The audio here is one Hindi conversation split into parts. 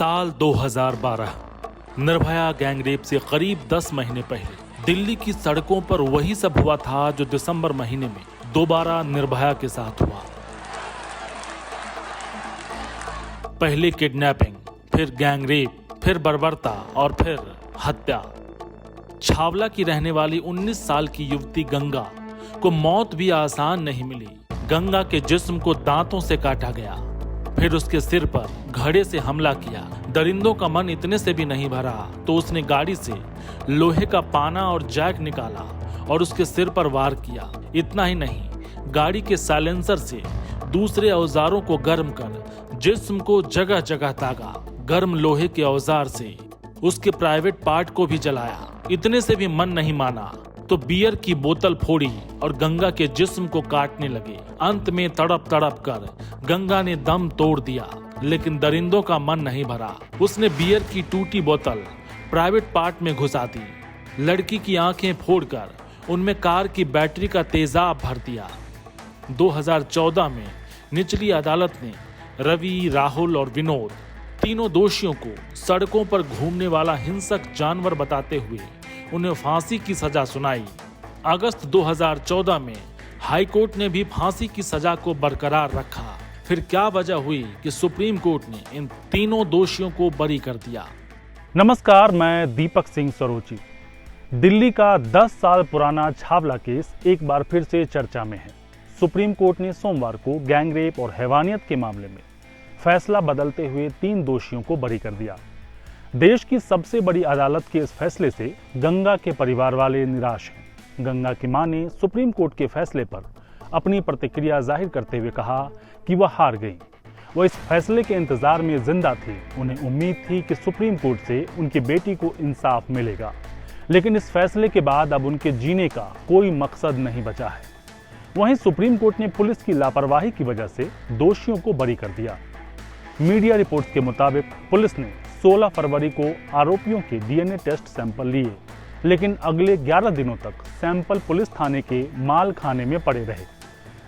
साल 2012 निर्भया गैंगरेप से करीब 10 महीने पहले दिल्ली की सड़कों पर वही सब हुआ था जो दिसंबर महीने में दोबारा निर्भया के साथ हुआ। पहले किडनैपिंग, फिर गैंगरेप, फिर बर्बरता और फिर हत्या। छावला की रहने वाली 19 साल की युवती गंगा को मौत भी आसान नहीं मिली। गंगा के जिस्म को दांतों से काटा गया, फिर उसके सिर पर घड़े से हमला किया। दरिंदों का मन इतने से भी नहीं भरा तो उसने गाड़ी से लोहे का पाना और जैक निकाला और उसके सिर पर वार किया। इतना ही नहीं, गाड़ी के साइलेंसर से दूसरे औजारों को गर्म कर जिस्म को जगह जगह दागा। गर्म लोहे के औजार से उसके प्राइवेट पार्ट को भी जलाया। इतने से भी मन नहीं माना तो बियर की बोतल फोड़ी और गंगा के जिस्म को काटने लगे। अंत में तड़प तड़प कर गंगा ने दम तोड़ दिया, लेकिन दरिंदों का मन नहीं भरा। उसने बियर की टूटी बोतल प्राइवेट पार्ट में घुसा दी, लड़की की आंखें फोड़कर उनमें कार की बैटरी का तेजाब भर दिया। 2014 में निचली अदालत ने रवि, राहुल और विनोद तीनों दोषियों को सड़कों पर घूमने वाला हिंसक जानवर बताते हुए उन्हें फांसी की सजा सुनाई। अगस्त 2014 में हाई कोर्ट ने भी फांसी की सजा को बरकरार रखा। फिर क्या वजह हुई कि सुप्रीम कोर्ट ने इन तीनों दोषियों को बरी कर दिया? नमस्कार, मैं दीपक सिंह सरोची। दिल्ली का 10 साल पुराना छावला केस एक बार फिर से चर्चा में है। सुप्रीम कोर्ट ने सोमवार को गैंगरेप और हैवानियत के मामले में फैसला बदलते हुए 3 दोषियों को बरी कर दिया। देश की सबसे बड़ी अदालत के इस फैसले से गंगा के परिवार वाले निराश हैं। गंगा की मां ने सुप्रीम कोर्ट के फैसले पर अपनी प्रतिक्रिया जाहिर करते हुए कहा कि वह हार गई। वह इस फैसले के इंतजार में जिंदा थी। उन्हें उम्मीद थी कि सुप्रीम कोर्ट से उनकी बेटी को इंसाफ मिलेगा, लेकिन इस फैसले के बाद अब उनके जीने का कोई मकसद नहीं बचा है। वहीं सुप्रीम कोर्ट ने पुलिस की लापरवाही की वजह से दोषियों को बरी कर दिया। मीडिया रिपोर्ट्स के मुताबिक पुलिस ने 16 फरवरी को आरोपियों के डीएनए टेस्ट सैंपल लिए, लेकिन अगले 11 दिनों तक सैंपल पुलिस थाने के माल खाने में पड़े रहे।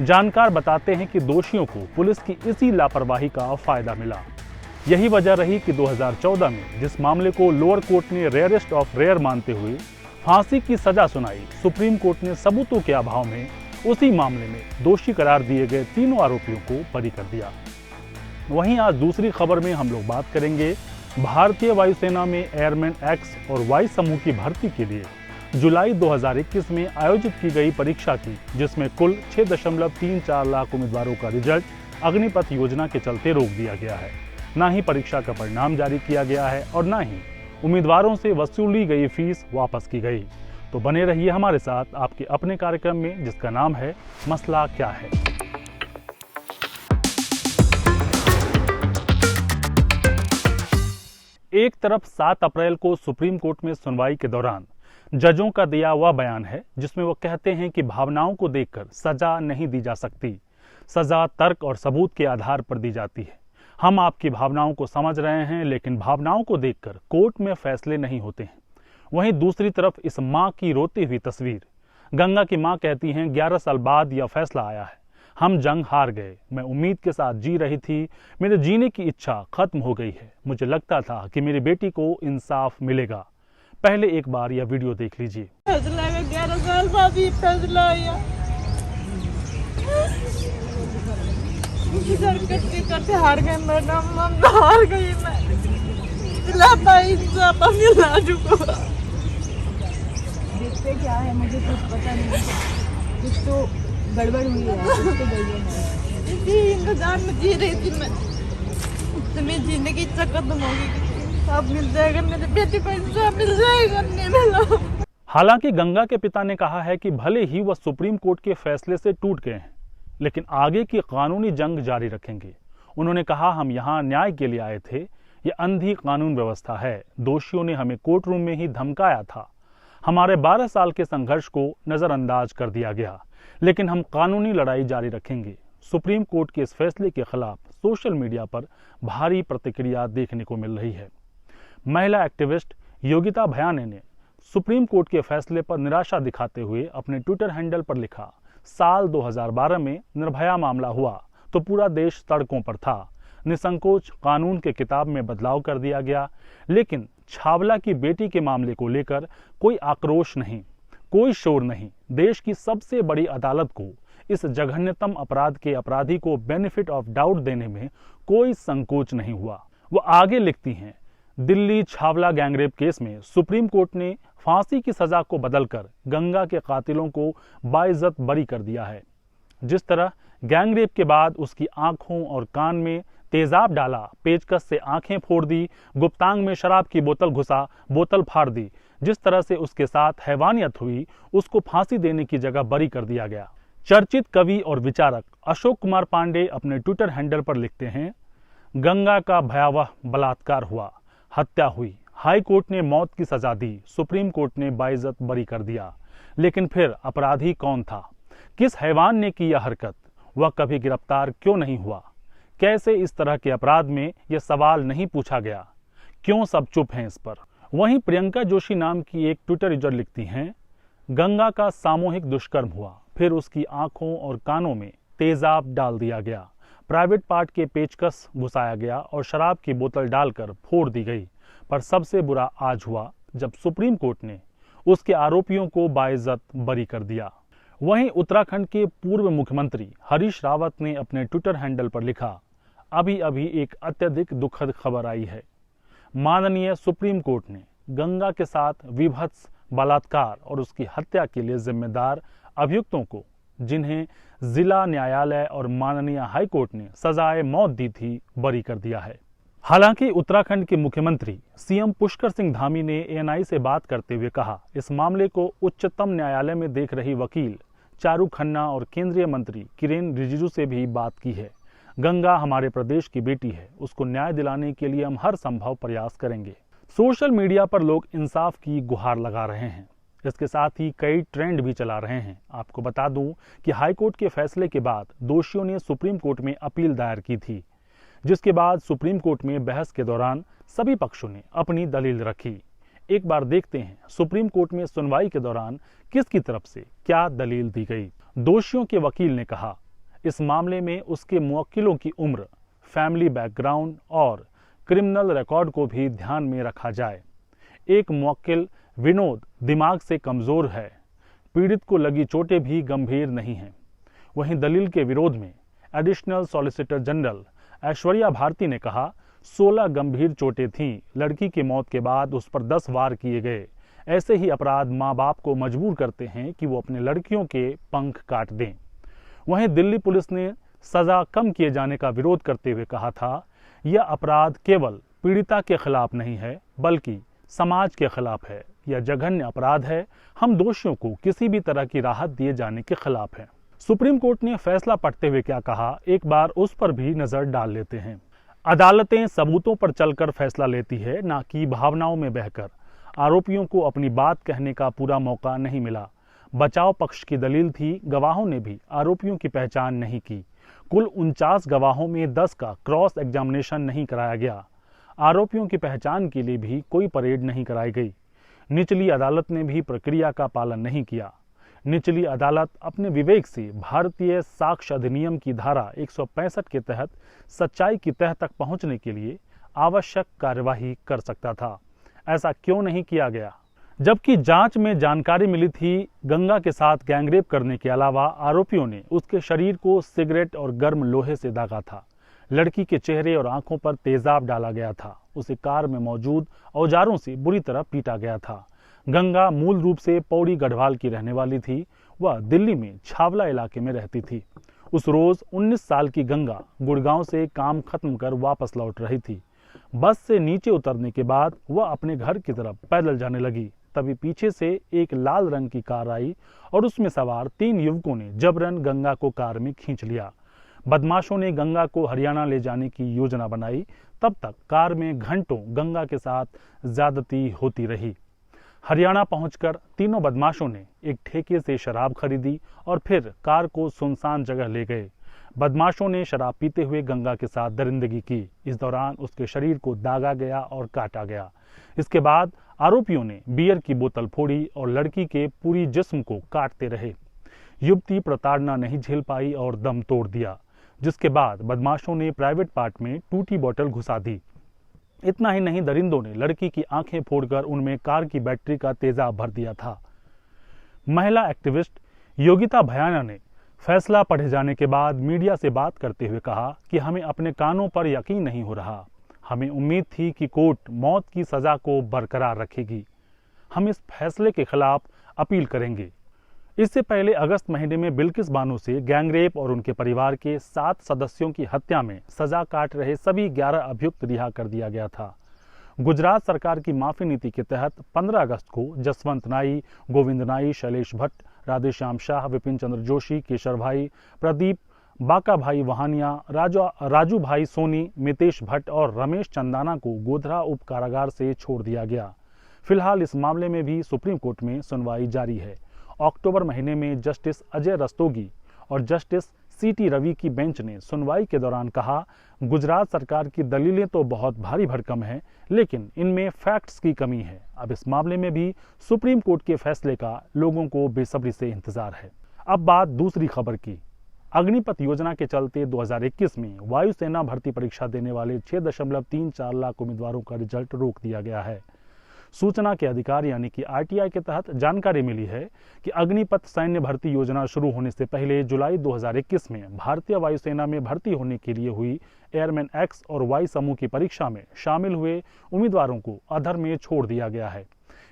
जानकार बताते हैं कि दोषियों को पुलिस की इसी लापरवाही का फायदा मिला। यही वजह रही कि 2014 में जिस मामले को लोअर कोर्ट ने रेयरेस्ट ऑफ रेयर मानते हुए फांसी की सजा सुनाई, सुप्रीम कोर्ट ने सबूतों के अभाव में उसी मामले में दोषी करार दिए गए तीनों आरोपियों को बरी कर दिया। वहीं आज दूसरी खबर में हम लोग बात करेंगे भारतीय वायुसेना में एयरमैन एक्स और वाई समूह की भर्ती के लिए जुलाई 2021 में आयोजित की गई परीक्षा की, जिसमें कुल 6.34 लाख उम्मीदवारों का रिजल्ट अग्निपथ योजना के चलते रोक दिया गया है। न ही परीक्षा का परिणाम जारी किया गया है और न ही उम्मीदवारों से वसूली गई फीस वापस की गई। तो बने रहिए हमारे साथ आपके अपने कार्यक्रम में, जिसका नाम है मसला क्या है। एक तरफ 7 अप्रैल को सुप्रीम कोर्ट में सुनवाई के दौरान जजों का दिया हुआ बयान है, जिसमें वो कहते हैं कि भावनाओं को देखकर सजा नहीं दी जा सकती। सजा तर्क और सबूत के आधार पर दी जाती है। हम आपकी भावनाओं को समझ रहे हैं, लेकिन भावनाओं को देखकर कोर्ट में फैसले नहीं होते हैं। वहीं दूसरी तरफ इस मां की रोती हुई तस्वीर। गंगा की मां कहती हैं, 11 साल बाद यह फैसला आया है। हम जंग हार गए। मैं उम्मीद के साथ जी रही थी। मेरे जीने की इच्छा खत्म हो गई है। मुझे लगता था कि मेरी बेटी को इंसाफ मिलेगा। पहले एक बार यह वीडियो देख लीजिए। फैसला 11 साल बाद ही फैसला आया। करते हार गए मैडम, हम हार गई। मैं इंसाफ मिला चुका। देखते क्या है, मुझे कुछ पता नहीं। कुछ तो गड़बड़ हुई है, कुछ तो गड़बड़ है। जी इंतजार में जी रही थी मैं। तुम्हें जीने की इच्छा खत्म होगी। अब मिल जाएगा, मेरे बेटे को इंसाफ मिल जाएगा। नहीं मिला। हालांकि गंगा के पिता ने कहा है कि भले ही वह सुप्रीम कोर्ट के फैसले से टूट गए हैं, लेकिन आगे की कानूनी जंग जारी रखेंगे। उन्होंने कहा, हम यहाँ न्याय के लिए आए थे। ये अंधी कानून व्यवस्था है। दोषियों ने हमें कोर्ट रूम में ही धमकाया था। हमारे 12 साल के संघर्ष को नजरअंदाज कर दिया गया, लेकिन हम कानूनी लड़ाई जारी रखेंगे। सुप्रीम कोर्ट के इस फैसले के खिलाफ सोशल मीडिया पर भारी प्रतिक्रिया देखने को मिल रही है। महिला एक्टिविस्ट योगिता भयाने ने सुप्रीम कोर्ट के फैसले पर निराशा दिखाते हुए अपने ट्विटर हैंडल पर लिखा, साल 2012 में निर्भया मामला हुआ तो पूरा देश सड़कों पर था। निसंकोच कानून के किताब में बदलाव कर दिया गया। लेकिन छावला की बेटी के मामले को लेकर कोई आक्रोश नहीं, कोई शोर नहीं। देश की सबसे बड़ी अदालत को इस जघन्यतम अपराध के अपराधी को बेनिफिट ऑफ डाउट देने में कोई संकोच नहीं हुआ। वो आगे लिखती हैं, दिल्ली छावला गैंगरेप केस में सुप्रीम कोर्ट ने फांसी की सजा को बदलकर गंगा के कातिलों को बाइज्जत बरी कर दिया है। जिस तरह गैंगरेप के बाद उसकी आंखों और कान में तेजाब डाला, पेचकस से आंखें फोड़ दी, गुप्तांग में शराब की बोतल घुसा, बोतल फाड़ दी, जिस तरह से उसके साथ हैवानियत हुई, उसको फांसी देने की जगह बरी कर दिया गया। चर्चित कवि और विचारक अशोक कुमार पांडे अपने ट्विटर हैंडल पर लिखते हैं, गंगा का भयावह बलात्कार हुआ, हत्या हुई, हाई कोर्ट ने मौत की सजा दी, सुप्रीम कोर्ट ने बाइज्जत बरी कर दिया। लेकिन फिर अपराधी कौन था? किस हैवान ने की यह हरकत? वह कभी गिरफ्तार क्यों नहीं हुआ? कैसे इस तरह के अपराध में यह सवाल नहीं पूछा गया? क्यों सब चुप हैं इस पर? वहीं प्रियंका जोशी नाम की एक ट्विटर यूजर लिखती हैं, गंगा का सामूहिक दुष्कर्म हुआ, फिर उसकी आंखों और कानों में तेजाब डाल दिया गया, प्राइवेट पार्ट के पेचकस घुसाया गया और शराब की बोतल डालकर फोड़ दी गई। पर सबसे बुरा आज हुआ जब सुप्रीम कोर्ट ने उसके आरोपियों को बाइज्जत बरी कर दिया। वहीं उत्तराखंड के पूर्व मुख्यमंत्री हरीश रावत ने अपने ट्विटर हैंडल पर लिखा, अभी अभी एक अत्यधिक दुखद खबर आई है। माननीय सुप्रीम कोर्ट ने गंगा के साथ विभत्स बलात्कार और उसकी हत्या के लिए जिम्मेदार अभियुक्तों को, जिन्हें जिला न्यायालय और माननीय हाई कोर्ट ने सजाए मौत दी थी, बरी कर दिया है। हालांकि उत्तराखंड के मुख्यमंत्री सीएम पुष्कर सिंह धामी ने एएनआई से बात करते हुए कहा, इस मामले को उच्चतम न्यायालय में देख रही वकील चारू खन्ना और केंद्रीय मंत्री किरेन रिजिजू से भी बात की है। गंगा हमारे प्रदेश की बेटी है, उसको न्याय दिलाने के लिए हम हर संभव प्रयास करेंगे। सोशल मीडिया पर लोग इंसाफ की गुहार लगा रहे हैं। इसके साथ ही कई ट्रेंड भी चला रहे हैं। आपको बता दूं कि हाईकोर्ट के फैसले के बाद दोषियों ने सुप्रीम कोर्ट में अपील दायर की थी, जिसके बाद सुप्रीम कोर्ट में बहस के दौरान सभी पक्षों ने अपनी दलील रखी। एक बार देखते हैं सुप्रीम कोर्ट में सुनवाई के दौरान किसकी तरफ से क्या दलील दी गई। दोषियों के वकील ने कहा, इस मामले में उसके मुवक्किलों की उम्र, फैमिली बैकग्राउंड और क्रिमिनल रिकॉर्ड को भी ध्यान में रखा जाए। एक मुवक्किल विनोद दिमाग से कमजोर है, पीड़ित को लगी चोटें भी गंभीर नहीं हैं। वहीं दलील के विरोध में additional solicitor general Aishwarya Bharti ने कहा, 16 गंभीर चोटें थीं, लड़की की मौत के बाद उस पर 10 वार किए गए। ऐसे ही अपराध माँ बाप को मजबूर करते हैं कि वो अपने लड़कियों के पंख काट दें। वहीं दिल्ली पुलिस ने सजा कम किए जाने का विरोध करते हुए कहा था, यह अपराध केवल पीड़िता के खिलाफ नहीं है बल्कि समाज के खिलाफ है। यह जघन्य अपराध है। हम दोषियों को किसी भी तरह की राहत दिए जाने के खिलाफ हैं। सुप्रीम कोर्ट ने फैसला पढ़ते हुए क्या कहा, एक बार उस पर भी नजर डाल लेते हैं। अदालतें सबूतों पर चलकर फैसला लेती है, ना कि भावनाओं में बहकर। आरोपियों को अपनी बात कहने का पूरा मौका नहीं मिला। बचाव पक्ष की दलील थी, गवाहों ने भी आरोपियों की पहचान नहीं की। कुल 49 गवाहों में 10 का क्रॉस एग्जामिनेशन नहीं कराया गया। आरोपियों की पहचान के लिए भी कोई परेड नहीं कराई गई। निचली अदालत ने भी प्रक्रिया का पालन नहीं किया। निचली अदालत अपने विवेक से भारतीय साक्ष्य अधिनियम की धारा 165 के तहत सच्चाई की तह तक पहुंचने के लिए आवश्यक कार्यवाही कर सकता था। ऐसा क्यों नहीं किया गया? जबकि जांच में जानकारी मिली थी, गंगा के साथ गैंगरेप करने के अलावा आरोपियों ने उसके शरीर को सिगरेट और गर्म लोहे से दागा था। लड़की के चेहरे और आंखों पर तेजाब डाला गया था। उसे कार में मौजूद औजारों से बुरी तरह पीटा गया था। गंगा मूल रूप से पौड़ी गढ़वाल की रहने वाली थी। वह दिल्ली में छावला इलाके में रहती थी। उस रोज 19 साल की गंगा गुड़गांव से काम खत्म कर वापस लौट रही थी। बस से नीचे उतरने के बाद वह अपने घर की तरफ पैदल जाने लगी। तभी पीछे से एक लाल रंग की कार आई और उसमें सवार 3 युवकों ने जबरन गंगा को कार में खींच लिया। बदमाशों ने गंगा को हरियाणा ले जाने की योजना बनाई। तब तक कार में घंटों गंगा के साथ ज्यादती होती रही। हरियाणा पहुंचकर तीनों बदमाशों ने एक ठेके से शराब खरीदी और फिर कार को सुनसान जगह ले गए। बदमाशों ने शराब पीते हुए गंगा के साथ दरिंदगी की। इस दौरान उसके शरीर को दागा गया और काटा गया। इसके बाद आरोपियों ने बियर की बोतल फोड़ी और लड़की के पूरी जिस्म को काटते रहे। युवती प्रताड़ना नहीं झेल पाई और दम तोड़ दिया। जिसके बाद बदमाशों ने प्राइवेट पार्ट में टूटी बोतल घुसा दी। इतना ही नहीं, दरिंदों ने लड़की की आंखें फोड़कर उनमें कार की बैटरी का तेजाब भर दिया था। महिला एक्टिविस्ट योगिता भयाना ने फैसला पढ़े जाने के बाद मीडिया से बात करते हुए कहा कि हमें अपने कानों पर यकीन नहीं हो रहा। हमें उम्मीद थी कि कोर्ट मौत की सजा को बरकरार रखेगी। हम इस फैसले के खिलाफ अपील करेंगे। इससे पहले अगस्त महीने में बिल्किस बानो से गैंगरेप और उनके परिवार के 7 सदस्यों की हत्या में सजा काट रहे सभी 11 अभियुक्त रिहा कर दिया गया था। गुजरात सरकार की माफी नीति के तहत 15 अगस्त को जसवंत नाई, गोविंद नाई, शैलेश भट्ट, राधेश्याम शाह, विपिन चंद्र जोशी, केशर भाई, प्रदीप, बाका भाई वहानिया, राजू भाई सोनी, मितेश भट्ट और रमेश चंदाना को गोधरा उप कारागार से छोड़ दिया गया। फिलहाल इस मामले में भी सुप्रीम कोर्ट में सुनवाई जारी है। अक्टूबर महीने में जस्टिस अजय रस्तोगी और जस्टिस सीटी रवि की बेंच ने सुनवाई के दौरान कहा, गुजरात सरकार की दलीलें तो बहुत भारी भरकम हैं, लेकिन इनमें फैक्ट्स की कमी है। अब इस मामले में भी सुप्रीम कोर्ट के फैसले का लोगों को बेसब्री से इंतजार है। अब बात दूसरी खबर की। अग्निपथ योजना के चलते 2021 में वायुसेना भर्ती परीक्षा देने वाले 6.34 लाख उम्मीदवारों का रिजल्ट रोक दिया गया है। सूचना के अधिकार यानी कि आरटीआई के तहत जानकारी मिली है कि अग्निपथ सैन्य भर्ती योजना शुरू होने से पहले जुलाई 2021 में भारतीय वायुसेना में भर्ती होने के लिए हुई एयरमैन एक्स और वाई समूह की परीक्षा में शामिल हुए उम्मीदवारों को अधर में छोड़ दिया गया है।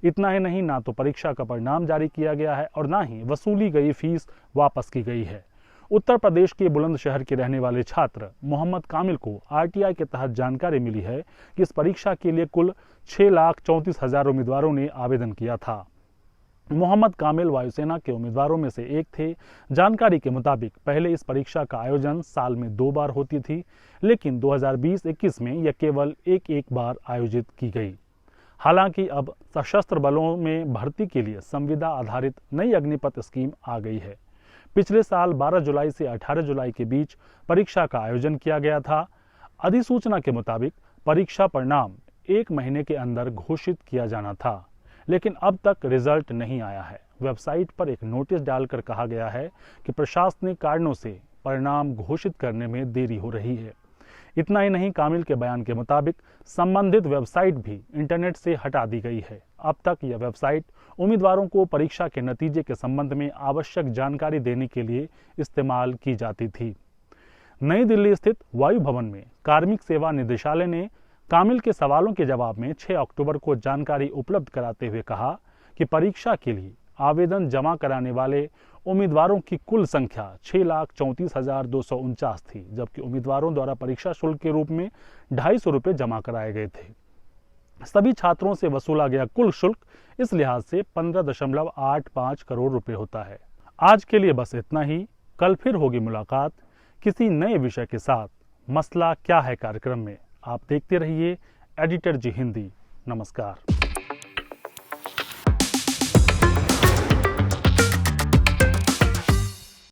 इतना ही नहीं, ना तो परीक्षा का परिणाम जारी किया गया है और ना ही वसूली गई फीस वापस की गई है। उत्तर प्रदेश के बुलंदशहर के रहने वाले छात्र मोहम्मद कामिल को आरटीआई के तहत जानकारी मिली है कि इस परीक्षा के लिए कुल 6,34,000 उम्मीदवारों ने आवेदन किया था। मोहम्मद कामिल वायुसेना के उम्मीदवारों में से एक थे। जानकारी के मुताबिक पहले इस परीक्षा का आयोजन साल में 2 बार होती थी, लेकिन 2020-21 में यह केवल एक बार आयोजित की गई। हालांकि अब सशस्त्र बलों में भर्ती के लिए संविदा आधारित नई अग्निपथ स्कीम आ गई है। पिछले साल 12 जुलाई से 18 जुलाई के बीच परीक्षा का आयोजन किया गया था। अधिसूचना के मुताबिक परीक्षा परिणाम 1 महीने के अंदर घोषित किया जाना था, लेकिन अब तक रिजल्ट नहीं आया है। वेबसाइट पर एक नोटिस डालकर कहा गया है कि प्रशासनिक कारणों से परिणाम घोषित करने में देरी हो रही है। इतना ही नहीं, कामिल के बयान के मुताबिक संबंधित वेबसाइट भी इंटरनेट से हटा दी गई है। अब तक यह वेबसाइट उम्मीदवारों को परीक्षा के नतीजे के संबंध में आवश्यक जानकारी देने के लिए इस्तेमाल की जाती थी। नई दिल्ली स्थित वायु भवन में कार्मिक सेवा निदेशालय ने कामिल के सवालों के जवाब में 6 अक्टूबर को जानकारी उपलब्ध कराते हुए कहा कि परीक्षा के लिए आवेदन जमा कराने वाले उम्मीदवारों की कुल संख्या 6,34,249 थी, जबकि उम्मीदवारों द्वारा परीक्षा शुल्क के रूप में 250 रुपये जमा कराए गए थे। सभी छात्रों से वसूला गया कुल शुल्क इस लिहाज से 15.85 करोड़ रुपए होता है। आज के लिए बस इतना ही। कल फिर होगी मुलाकात किसी नए विषय के साथ। मसला क्या है कार्यक्रम में आप देखते रहिए एडिटर जी हिंदी। नमस्कार।